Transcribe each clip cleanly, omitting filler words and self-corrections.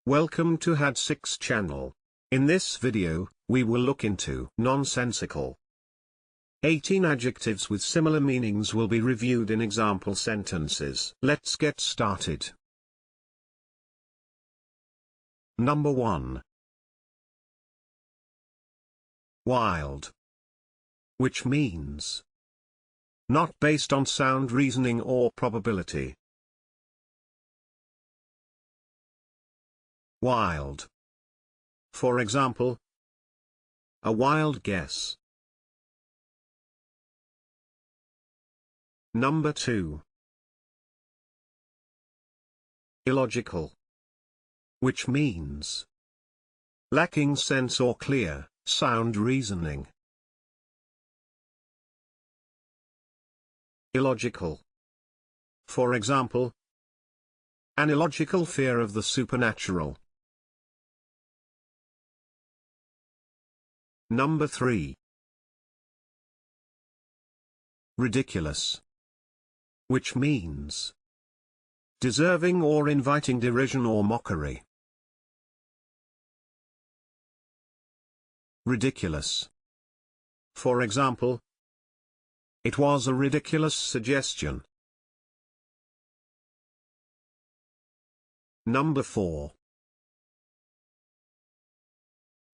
Welcome to Had6 channel. In this video, we will look into nonsensical. 18 adjectives with similar meanings will be reviewed in example sentences. Let's get started. Number 1. Wild. Which means not based on sound reasoning or probability. Wild. For example, a wild guess. Number 2. Illogical. Which means lacking sense or clear, sound reasoning. Illogical. For example, an illogical fear of the supernatural. Number 3. Ridiculous. Which means deserving or inviting derision or mockery. Ridiculous. For example, it was a ridiculous suggestion. Number 4.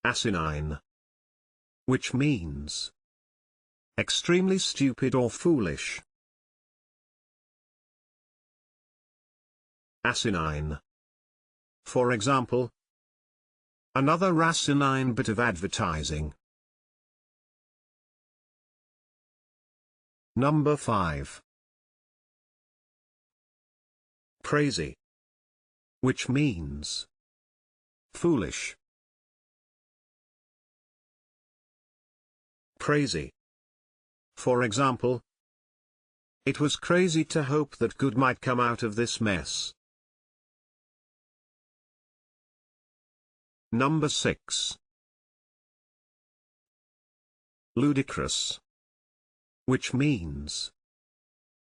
Asinine. Which means extremely stupid or foolish. Asinine. For example, another asinine bit of advertising. Number 5. Crazy. Which means foolish. Crazy. For example, it was crazy to hope that good might come out of this mess. Number 6. Ludicrous. Which means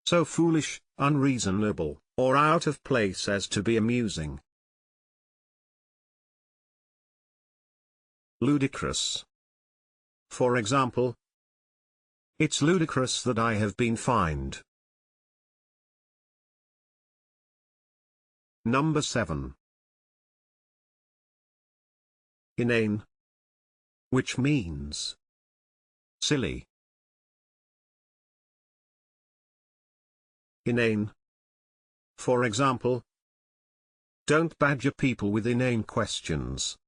so foolish, unreasonable, or out of place as to be amusing. Ludicrous. For example, it's ludicrous that I have been fined. Number 7. Inane. Which means silly. Inane. For example, don't badger people with inane questions.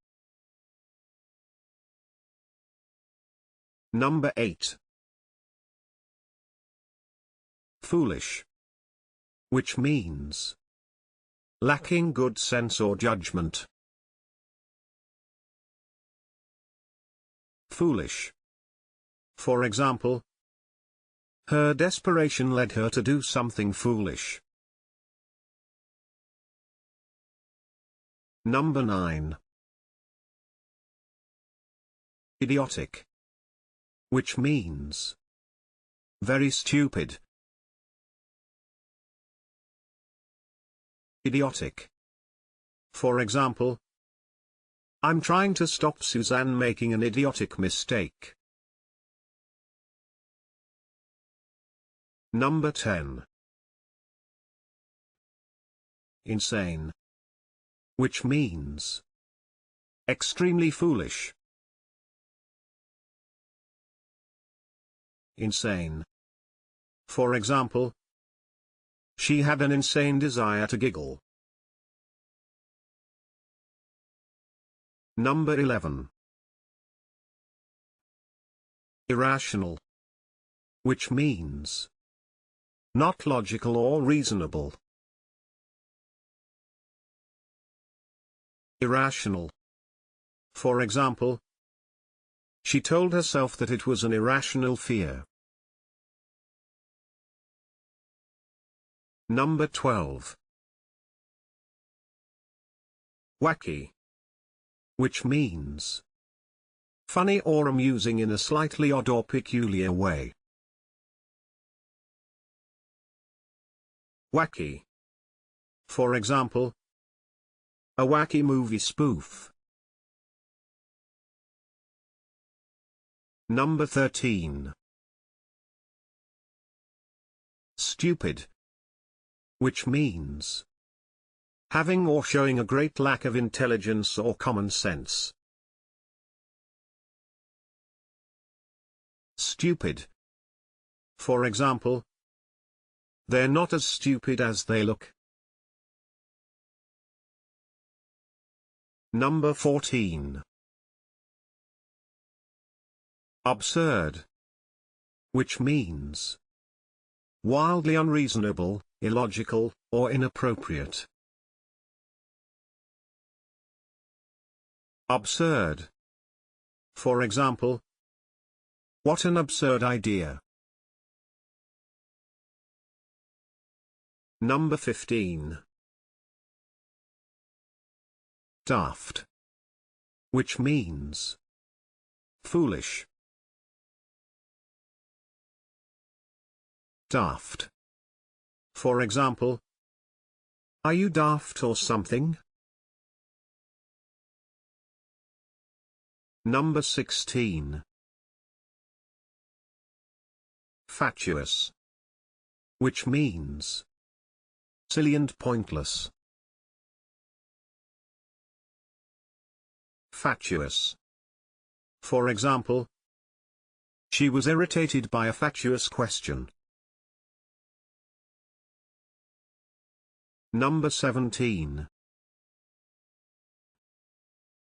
Number 8. Foolish. Which means lacking good sense or judgment. Foolish. For example, her desperation led her to do something foolish. Number 9. Idiotic. Which means very stupid. Idiotic. For example, I'm trying to stop Suzanne making an idiotic mistake. Number 10. Insane. Which means extremely foolish. Insane. For example, she had an insane desire to giggle. Number 11. Irrational. Which means not logical or reasonable. Irrational. For example, she told herself that it was an irrational fear. Number 12. Wacky. Which means funny or amusing in a slightly odd or peculiar way. Wacky. For example, A wacky movie spoof. Number 13. Stupid. Which means having or showing a great lack of intelligence or common sense. Stupid. For example, they're not as stupid as they look. Number 14. Absurd. Which means wildly unreasonable, illogical, or inappropriate. Absurd. For example, what an absurd idea. Number 15. Daft. Which means foolish. Daft. For example, are you daft or something? Number 16. Fatuous. Which means silly and pointless. Fatuous. For example, she was irritated by a fatuous question. Number 17.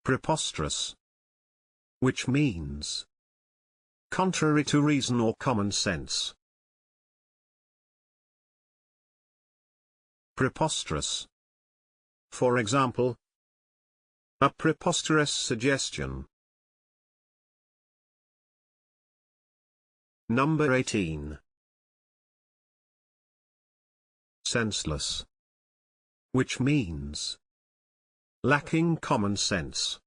Preposterous. Which means contrary to reason or common sense. Preposterous. For example, a preposterous suggestion. Number 18. Senseless. Which means lacking common sense.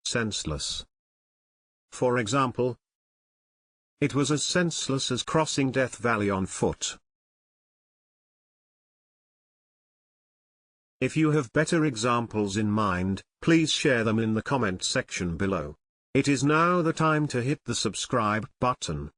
Senseless. For example, it was as senseless as crossing Death Valley on foot. If you have better examples in mind, please share them in the comment section below. It is now the time to hit the subscribe button.